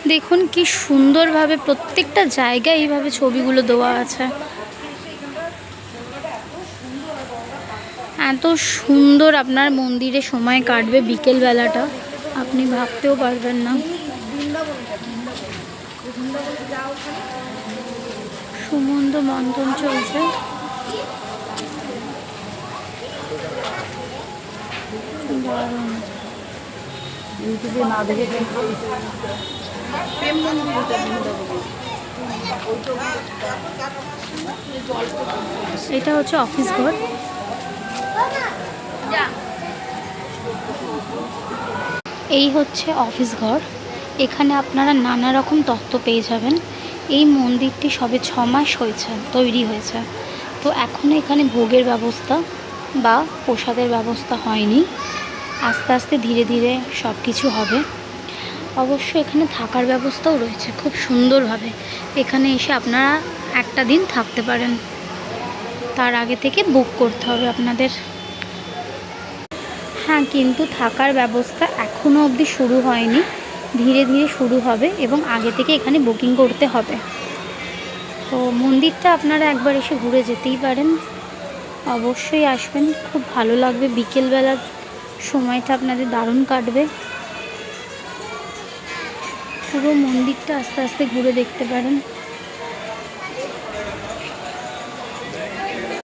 দেখুন কি সুন্দরভাবে প্রত্যেকটা জায়গায় এইভাবে ছবিগুলো দেওয়া আছে। এত সুন্দর আপনার মন্দিরে সময় কাটবে বিকেলবেলাটা, আপনি ভাবতেও পারবেন না। সুমন্ত মন্থন চলছে। দারুণ। এটা হচ্ছে অফিস ঘর। এই হচ্ছে অফিস ঘর। এখানে আপনারা নানা রকম তথ্য পেয়ে যাবেন। এই মন্দিরটি সবে 6 মাস হয়েছে, তৈরি হয়েছে। তো এখনও এখানে ভোগের ব্যবস্থা বা প্রসাদের ব্যবস্থা হয়নি। আস্তে আস্তে ধীরে ধীরে সব কিছু হবে। অবশ্য এখানে থাকার ব্যবস্থাও রয়েছে খুব সুন্দরভাবে। এখানে এসে আপনারা একটা দিন থাকতে পারেন, তার আগে থেকে বুক করতে হবে আপনাদের। হ্যাঁ, কিন্তু থাকার ব্যবস্থা এখনও অবধি শুরু হয়নি, ধীরে ধীরে শুরু হবে এবং আগে থেকে এখানে বুকিং করতে হবে। তো মন্দিরটা আপনারা একবার এসে ঘুরে যেতেই পারেন, অবশ্যই আসবেন, খুব ভালো লাগবে। বিকেলবেলার সময়টা আপনাদের দারুণ কাটবে। পুরো মন্দিরটা আস্তে আস্তে ঘুরে দেখতে পারেন।